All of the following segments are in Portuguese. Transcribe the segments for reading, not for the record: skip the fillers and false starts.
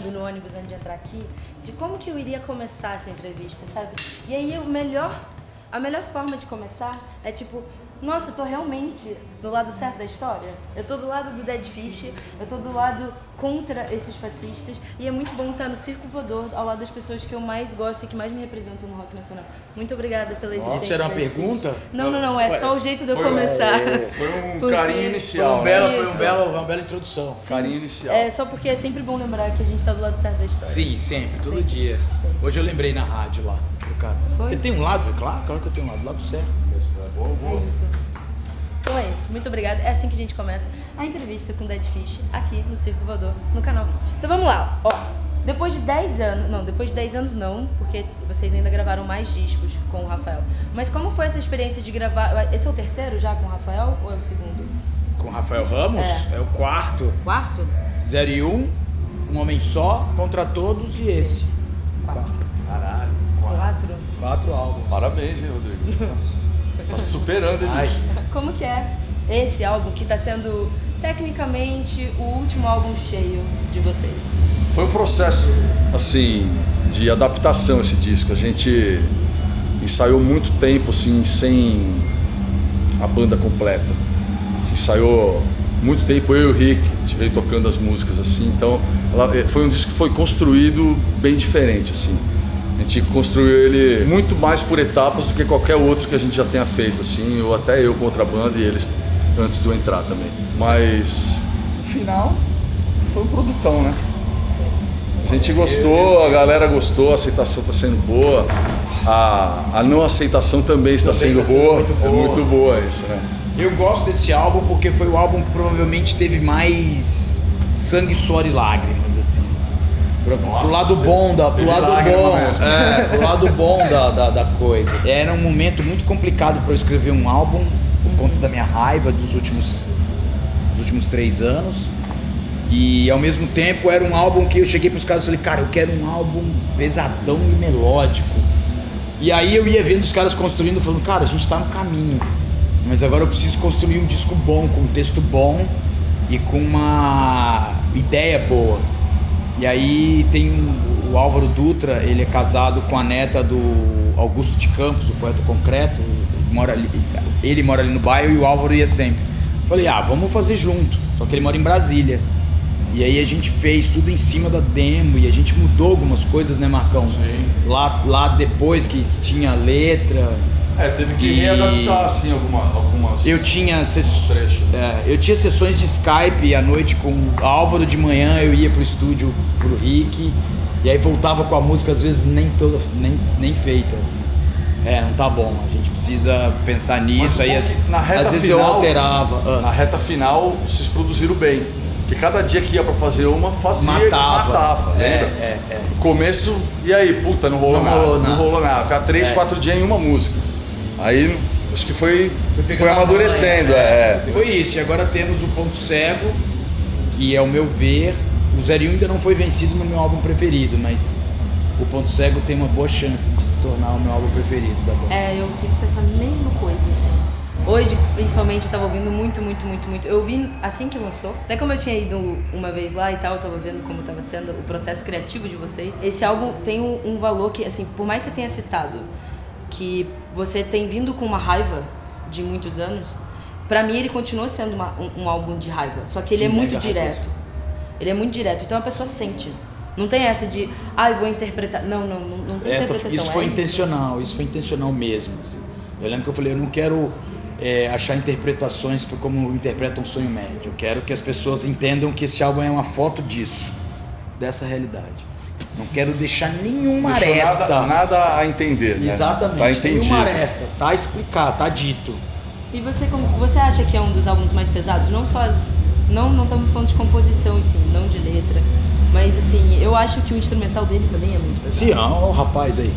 pensando no ônibus antes de entrar aqui, de como que eu iria começar essa entrevista, sabe? E aí a melhor forma de começar é tipo, nossa, eu tô realmente do lado certo da história. Eu tô do lado do Dead Fish, eu tô do lado contra esses fascistas. E é muito bom estar no Circo Voador, ao lado das pessoas que eu mais gosto e que mais me representam no rock nacional. Muito obrigada pela existência. Nossa, era uma pergunta? Não, é só o jeito de eu começar. Foi um carinho inicial. Foi uma bela introdução. Sim, Carinho inicial. É só porque é sempre bom lembrar que a gente tá do lado certo da história. Sim, sempre, todo Sempre, dia. sempre. Hoje eu lembrei na rádio lá, do cara. Foi? Você tem um lado? Claro que eu tenho um lado, do lado certo. É isso. Então é isso, muito obrigada. É assim que a gente começa a entrevista com Dead Fish aqui no Circo Voador, no canal Riff. Então vamos lá, ó. Depois de 10 anos não, porque vocês ainda gravaram mais discos com o Rafael. Mas como foi essa experiência de gravar? Esse é o terceiro já com o Rafael ou é o segundo? Com o Rafael Ramos, é o quarto. Quarto? 0 e 1, Um Homem Só, Contra Todos e esse. Quatro. Caralho. 4 álbuns. Parabéns, hein, Rodrigo? Nossa, tá superando ele. Ai. Como que é esse álbum que tá sendo tecnicamente o último álbum cheio de vocês? Foi um processo, assim, de adaptação esse disco. A gente ensaiou muito tempo, assim, sem a banda completa. A gente ensaiou muito tempo, eu e o Rick, a gente veio tocando as músicas, assim. Então, foi um disco que foi construído bem diferente, assim. A gente construiu ele muito mais por etapas do que qualquer outro que a gente já tenha feito, assim, ou até eu com outra banda e eles antes de eu entrar também. Mas, no final, foi um produtão, né? A gente gostou, a galera gostou, a aceitação está sendo boa, a não aceitação também está sendo boa. É muito boa isso, né? Eu gosto desse álbum porque foi o álbum que provavelmente teve mais sangue, suor e lágrimas, assim. Pro lado bom pro lado bom da coisa. Era um momento muito complicado para eu escrever um álbum por conta da minha raiva dos últimos 3 anos. E ao mesmo tempo era um álbum que eu cheguei pros caras e falei, cara, eu quero um álbum pesadão e melódico. E aí eu ia vendo os caras construindo, falando, cara, a gente tá no caminho, mas agora eu preciso construir um disco bom, com um texto bom e com uma ideia boa. E aí tem o Álvaro Dutra, ele é casado com a neta do Augusto de Campos, o Poeta Concreto, ele mora ali no bairro e o Álvaro ia sempre. Falei, vamos fazer junto, só que ele mora em Brasília. E aí a gente fez tudo em cima da demo e a gente mudou algumas coisas, né, Marcão? Sim. Lá depois que tinha letra. Teve que readaptar, assim, algumas eu tinha trechos. Eu tinha sessões de Skype à noite com o Álvaro, de manhã eu ia pro estúdio pro Rick, e aí voltava com a música, às vezes nem feita, assim. Não tá bom, a gente precisa pensar nisso. Aí às vezes eu alterava. Na reta final, vocês produziram bem. Porque cada dia que ia pra fazer uma, matava. Lembra? No começo, e aí, puta, não rolou nada. Ficava 3, 4 dias em uma música. Aí, acho que foi amadurecendo. Foi isso, e agora temos o Ponto Cego, que é o meu ver. O 0 e 1 ainda não foi vencido no meu álbum preferido, mas o Ponto Cego tem uma boa chance de se tornar o meu álbum preferido da banda. Eu sinto essa mesma coisa, assim. Hoje, principalmente, eu tava ouvindo muito. Eu ouvi assim que lançou. Até como eu tinha ido uma vez lá e tal, eu tava vendo como tava sendo o processo criativo de vocês. Esse álbum tem um valor que, assim, por mais que você tenha citado que você tem vindo com uma raiva de muitos anos, pra mim ele continua sendo um álbum de raiva. Só que ele é muito direto. Ele é muito direto, então a pessoa sente. Não tem essa de, eu vou interpretar. Não tem interpretação. Isso foi intencional mesmo, assim. Eu lembro que eu falei, eu não quero achar interpretações por como interpretam um sonho médio. Eu quero que as pessoas entendam que esse álbum é uma foto disso, dessa realidade. Não quero deixar nenhuma aresta. Nada a entender, né? Exatamente, tá entendido. Nenhuma aresta, tá explicado, tá dito. E você acha que é um dos álbuns mais pesados? Não estamos falando de composição em si, não de letra. Mas assim, eu acho que o instrumental dele também é muito pesado. Sim, olha o rapaz aí.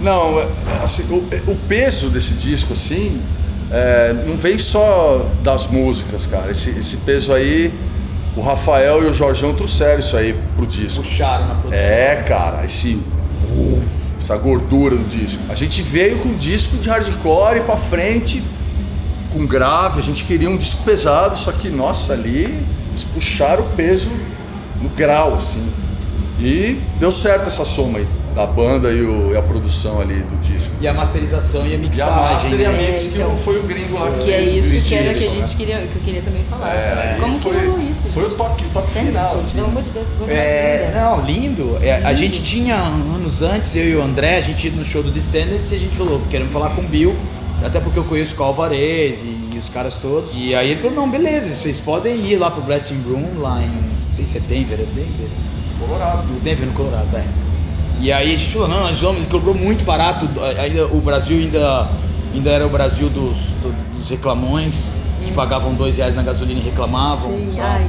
Não, assim, o peso desse disco, assim, não vem só das músicas, cara. Esse peso aí, o Rafael e o Jorjão trouxeram isso aí pro disco. Puxaram na produção. Cara, essa gordura do disco. A gente veio com um disco de hardcore pra frente, com grave, a gente queria um disco pesado, só que, nossa, ali eles puxaram o peso no grau, assim. E deu certo essa soma aí, da banda e a produção ali do disco. E a masterização e a mixagem. E a master e a mix, então, que foi o gringo lá que é fez. isso que era que né? eu queria também falar. Como que foi, rolou isso? Foi o toque final. Gente, Assim. pelo amor de Deus, que coisa mais linda. Não, lindo. A gente tinha, anos antes, eu e o André, a gente ia no show do Descendants e a gente falou, queremos falar com o Bill, até porque eu conheço o Carl Alvarez e os caras todos. E aí ele falou, não, beleza, vocês podem ir lá pro Blasting Room, lá em, não sei se é Denver, Colorado. Denver, no Colorado, E aí a gente falou, não, nós vamos, ele cobrou muito barato, ainda, o Brasil ainda era o Brasil dos reclamões, que pagavam R$2 na gasolina e reclamavam. Sim, sabe?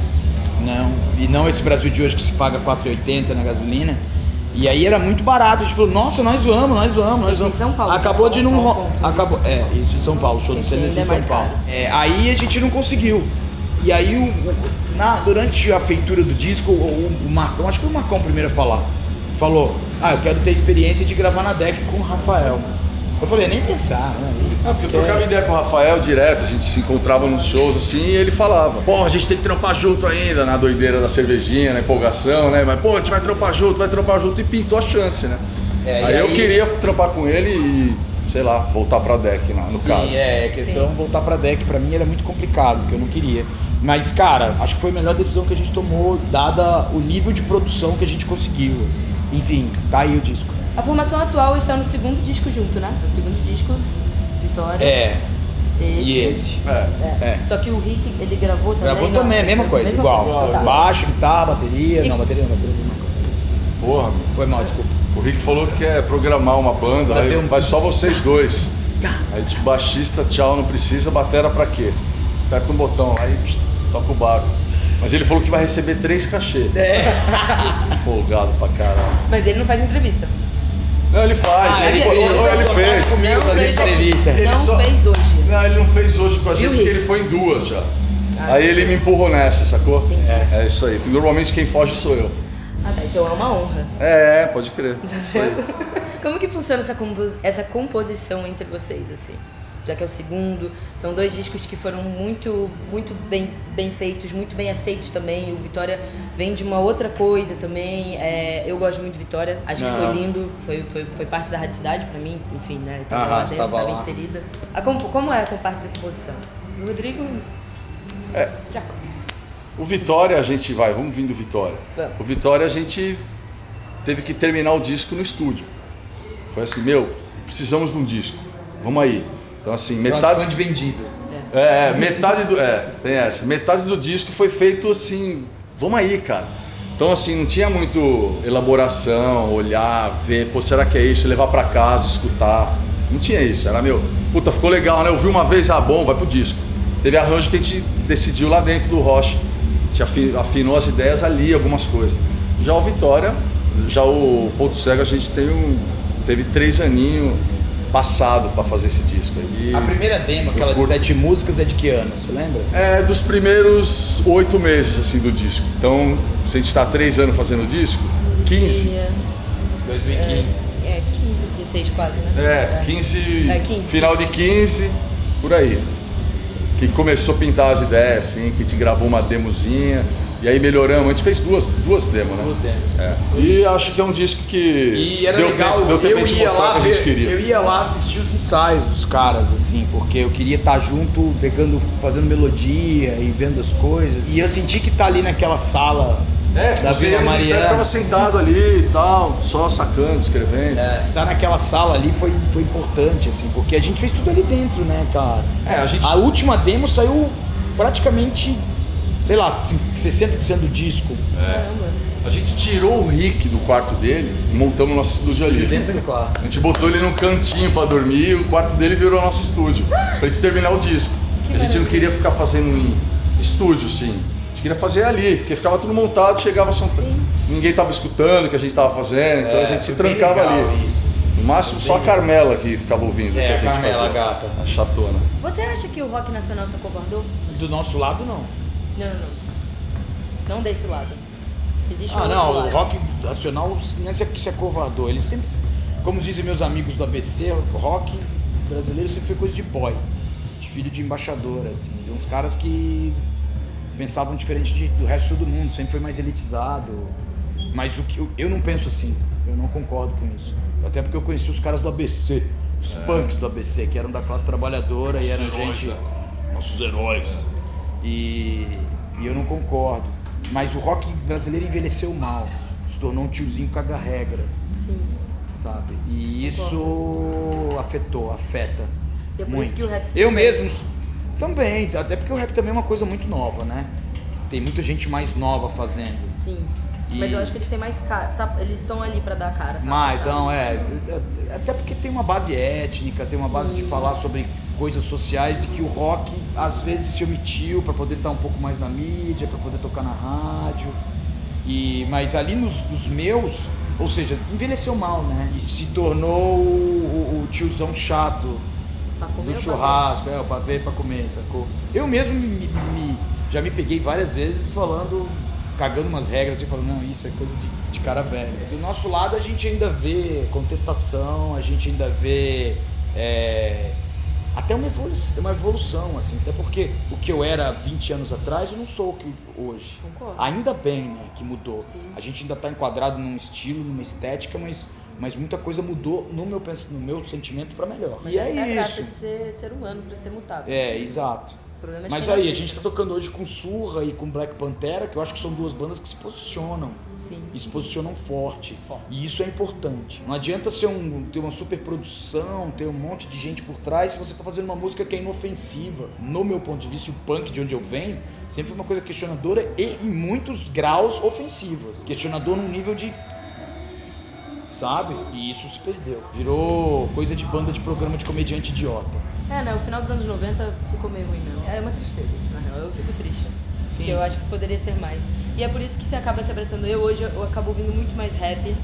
Não, e não esse Brasil de hoje que se paga R$4,80 na gasolina. E aí era muito barato, a gente falou, nossa, nós vamos. Isso em São Paulo. Acabou de não... Acabou. Isso em São Paulo, show do Sanders em São Paulo. Aí a gente não conseguiu. E aí, durante a feitura do disco, o Marcão, acho que o Marcão primeiro a falar, falou, eu quero ter experiência de gravar na deck com o Rafael. Eu falei, nem pensar, né? Porque eu trocava ideia com o Rafael direto, a gente se encontrava nos shows assim e ele falava, pô, a gente tem que trampar junto ainda, na doideira da cervejinha, na empolgação, né? Mas pô, a gente vai trampar junto e pintou a chance, né? Aí eu queria trampar com ele e, sei lá, voltar pra deck no caso. A questão voltar pra deck pra mim era muito complicado, porque eu não queria. Mas, cara, acho que foi a melhor decisão que a gente tomou, dada o nível de produção que a gente conseguiu. Assim. Enfim, tá aí o disco. A formação atual está no segundo disco junto, né? O segundo disco, Vitória. Esse. Só que o Rick, ele gravou também? Gravou também, a mesma coisa, igual. Tá. Baixo, guitarra, bateria. Não, bateria não. Porra, meu. Foi mal, desculpa. O Rick falou que quer programar uma banda, aí vai só vocês dois. Aí tipo, baixista, tchau, não precisa, batera pra quê? Aperta um botão, aí toca o barco. Mas ele falou que vai receber 3 cachê. Folgado pra caralho. Mas ele não faz entrevista. Não, ele faz, ele fez. Comigo fazer entrevista. Fez hoje. Não, ele não fez hoje com a gente Rick? porque ele foi em 2 já. Aí ele me empurrou nessa, sacou? Entendi. É isso aí. Normalmente quem foge sou eu. Tá, então é uma honra. Pode crer. Como que funciona essa composição entre vocês, assim? Já que é o segundo, são 2 discos que foram muito bem feitos, muito bem aceitos também. O Vitória vem de uma outra coisa também. Eu gosto muito de Vitória, acho que foi lindo, foi parte da Radicidade pra mim, enfim, né? Tava lá dentro, tava inserida. Como é a composição? O Rodrigo já conhece. O Vitória, a gente vamos vir do Vitória. O Vitória a gente teve que terminar o disco no estúdio. Foi assim, precisamos de um disco, vamos aí. Então assim, metade de vendido. Tem essa. Metade do disco foi feito assim, vamos aí, cara. Então assim, não tinha muito elaboração, olhar, ver, pô, será que é isso? Levar pra casa, escutar. Não tinha isso, era puta, ficou legal, né? Eu vi uma vez, bom, vai pro disco. Teve arranjo que a gente decidiu lá dentro do Rocha. A gente afinou as ideias ali, algumas coisas. Já o Vitória, o Ponto Cego, a gente teve 3 aninhos passado pra fazer esse disco aí. A primeira demo, aquela de 7 músicas, é de que ano? Você lembra? Dos primeiros 8 meses assim, do disco. Então, se a gente tá 3 anos fazendo o disco, 15. 2015. 15, 16 quase, né? 15, 15. Final de 15, por aí. Que começou a pintar as ideias, assim, que a gente gravou uma demozinha. E aí melhoramos, a gente fez duas demos, né? 2 demos. E acho que é um disco que e era legal, deu tempo de mostrar o que a gente queria. Eu ia lá assistir os ensaios dos caras, assim, porque eu queria estar junto, fazendo melodia e vendo as coisas. E eu senti que tá ali naquela sala da Vila Mariana. Você ficava sentado ali e tal, só sacando, escrevendo. Tá naquela sala ali foi importante, assim, porque a gente fez tudo ali dentro, né, cara? A última demo saiu praticamente, sei lá, 60% do disco. A gente tirou o Rick do quarto dele e montamos o nosso estúdio ali. Dentro do quarto. A gente botou ele num cantinho pra dormir e o quarto dele virou nosso estúdio. Pra gente terminar o disco. A gente não queria ficar fazendo em estúdio, sim. A gente queria fazer ali, porque ficava tudo montado, chegava ninguém tava escutando o que a gente tava fazendo, então a gente se trancava ali. Isso. No máximo só a Carmela que ficava ouvindo o que a gente Carmela, fazia. gata. A chatona. Você acha que o rock nacional se acovardou? Do nosso lado, não. Não desse lado. Existe não, lado. o rock nacional não é que se acovardou. Ele sempre, como dizem meus amigos do ABC, o rock brasileiro sempre foi coisa de boy, de filho de embaixador, assim, de uns caras que pensavam diferente do resto de todo mundo, sempre foi mais elitizado. Mas eu não penso assim, eu não concordo com isso. Até porque eu conheci os caras do ABC, os punks do ABC, que eram da classe trabalhadora e eram gente... Nossos heróis. E eu não concordo. Mas o rock brasileiro envelheceu mal, se tornou um tiozinho caga-regra. Sim. Sabe? E isso afeta. E é por muito. isso que o rap... Eu mesmo também, até porque o rap também é uma coisa muito nova, né? Tem muita gente mais nova fazendo. Sim. Mas eu acho que eles têm mais cara, eles estão ali pra dar cara. Tá? Mas, então, até porque tem uma base étnica, tem uma base de falar sobre coisas sociais, de que o rock às vezes se omitiu pra poder estar um pouco mais na mídia, pra poder tocar na rádio. Mas ali nos meus, ou seja, envelheceu mal, né? E se tornou o tiozão chato do churrasco, pra ver, pra comer, sacou? Eu mesmo já me peguei várias vezes cagando umas regras e falando, não, isso é coisa de cara velho. Do nosso lado a gente ainda vê contestação, a gente ainda vê até uma evolução, assim, até porque o que eu era 20 anos atrás eu não sou o que hoje. Concordo. Ainda bem, né, que mudou. Sim. A gente ainda está enquadrado num estilo, numa estética, mas muita coisa mudou no meu sentimento para melhor. Mas e essa é a isso. graça de ser humano, para ser mutável. Exato. Mas aí, a gente tá tocando hoje com Surra e com Black Pantera, que eu acho que são duas bandas que se posicionam. Sim. E se posicionam forte. E isso é importante. Não adianta ter uma super produção, ter um monte de gente por trás, se você tá fazendo uma música que é inofensiva. No meu ponto de vista, o punk de onde eu venho sempre foi uma coisa questionadora e em muitos graus ofensivas. Questionador num nível de... Sabe? E isso se perdeu. Virou coisa de banda de programa de comediante idiota. O final dos anos 90 ficou meio ruim mesmo. É uma tristeza isso, na real. Eu fico triste. Sim. Porque eu acho que poderia ser mais. E é por isso que você acaba se abraçando. Hoje eu acabo ouvindo muito mais rap,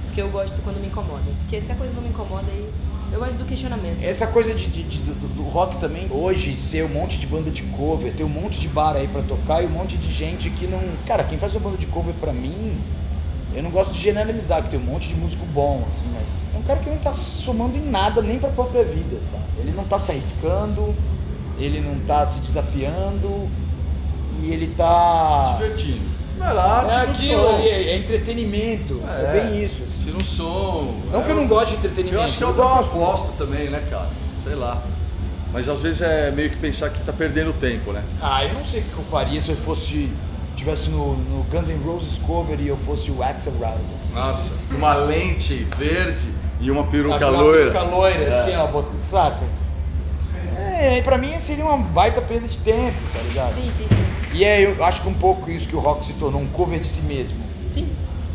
porque eu gosto quando me incomoda. Porque se a coisa não me incomoda, aí eu gosto do questionamento. Essa coisa do rock também, hoje, ser um monte de banda de cover, ter um monte de bar aí pra tocar e um monte de gente que não... Cara, quem faz uma banda de cover pra mim... Eu não gosto de generalizar, que tem um monte de músico bom, assim, mas é um cara que não tá somando em nada, nem pra própria vida, sabe? Ele não tá se arriscando, ele não tá se desafiando e ele tá... Se divertindo. Vai lá, tira um som. É entretenimento, é bem isso. Assim. Tira um som. Não que eu não gosto de entretenimento. Eu acho que é outra proposta também, né, cara? Sei lá. Mas às vezes é meio que pensar que tá perdendo tempo, né? Eu não sei o que eu faria se eu tivesse no Guns N' Roses cover e eu fosse o Axl Rose. Assim. Nossa, uma lente verde e uma peruca loira. Uma peruca loira, assim, ó, saca? Pra mim seria uma baita perda de tempo, tá ligado? Sim. E eu acho que um pouco isso que o rock se tornou, um cover de si mesmo. Sim,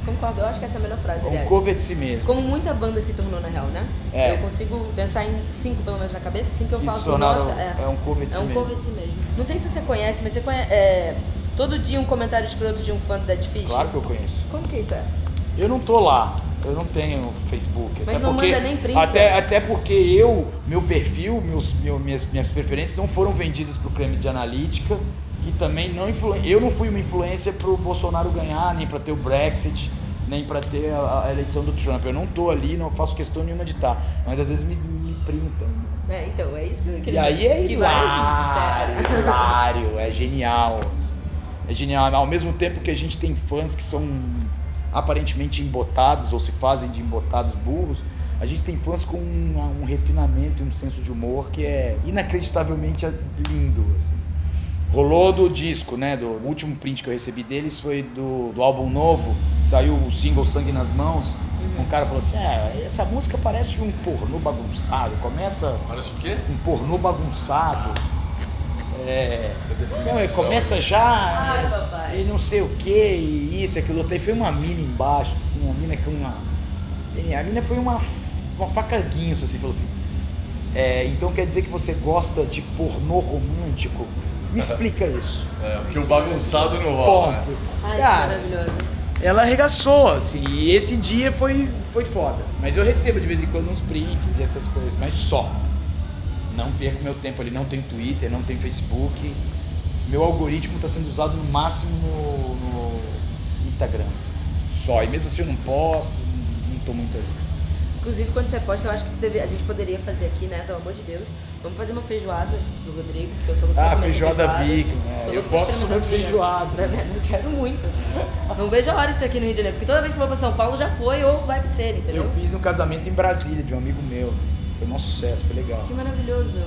concordo. Eu acho que essa é a melhor frase, aliás. Um cover de si mesmo. Como muita banda se tornou, na real, né? Eu consigo pensar em 5 pelo menos na cabeça, assim que eu falo assim, nossa... É um cover de si mesmo. É um cover de si mesmo. Não sei se você conhece, mas você conhece... Todo dia um comentário escroto de um fã do Dead Fish? Claro que eu conheço. Como que isso é? Eu não tô lá, eu não tenho Facebook. Mas não manda nem print. Até porque meu perfil, minhas preferências não foram vendidas pro creme de analítica, que também eu não fui uma influência pro Bolsonaro ganhar, nem pra ter o Brexit, nem pra ter a eleição do Trump. Eu não tô ali, não faço questão nenhuma de estar, mas às vezes me printam. Então, é isso que eu queria dizer. E aí é hilário, é genial. É genial, ao mesmo tempo que a gente tem fãs que são aparentemente embotados ou se fazem de embotados burros, a gente tem fãs com um refinamento e um senso de humor que é inacreditavelmente lindo, assim. Rolou do disco, né, o último print que eu recebi deles foi do álbum novo, saiu o single Sangue nas Mãos, um cara falou assim, essa música parece um pornô bagunçado, Parece o quê? Um pornô bagunçado. Começa já e não sei o que, e isso, aquilo, até foi uma mina embaixo, assim, uma mina com a mina foi uma faca guinso, assim, falou assim, então quer dizer que você gosta de pornô romântico? Me explica isso. Porque o bagunçado não rola, ponto. Né? Cara, maravilhoso. Ela arregaçou, assim, e esse dia foi foda, mas eu recebo de vez em quando uns prints e essas coisas, mas só. Não perco meu tempo ali, não tenho Twitter, não tenho Facebook. Meu algoritmo está sendo usado no máximo no Instagram. Só, e mesmo assim eu não posto, não tô muito ali. Inclusive, quando você posta, eu acho que a gente poderia fazer aqui, né? Pelo amor de Deus. Vamos fazer uma feijoada do Rodrigo, porque eu sou do feijoada Viking. Eu posso fazer feijoada. Não quero muito. Não vejo a hora de estar aqui no Rio de Janeiro, porque toda vez que eu vou pra São Paulo já foi ou vai ser, entendeu? Eu fiz no casamento em Brasília, de um amigo meu. Foi um sucesso, foi legal. Que maravilhoso.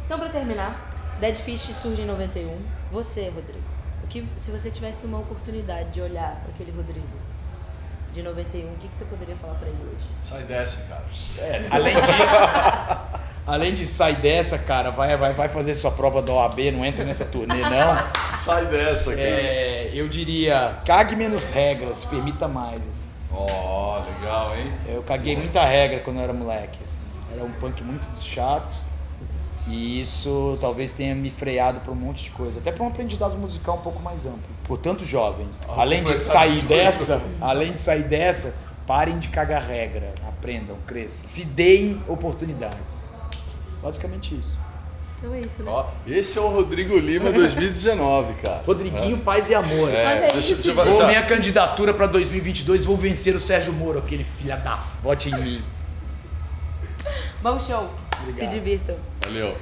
Então, pra terminar, Dead Fish surge em 91. Você, Rodrigo, se você tivesse uma oportunidade de olhar para aquele Rodrigo de 91, o que você poderia falar pra ele hoje? Sai dessa, cara. Além de sair dessa, cara, vai fazer sua prova da OAB, não entra nessa turnê, não. Sai dessa, cara. Eu diria, cague menos regras, permita mais. Assim. Legal, hein? Eu caguei muita regra quando eu era moleque. Assim. Era um punk muito chato. E isso talvez tenha me freado para um monte de coisa. Até para um aprendizado musical um pouco mais amplo. Portanto, jovens, além de sair dessa, parem de cagar regra. Aprendam, cresçam. Se deem oportunidades. Basicamente isso. Então é isso, né? Esse é o Rodrigo Lima 2019, cara. Rodriguinho, Paz e Amor. Minha candidatura para 2022, vou vencer o Sérgio Moro, aquele filho da... Vote em mim. Bom show. Obrigado. Se divirtam. Valeu.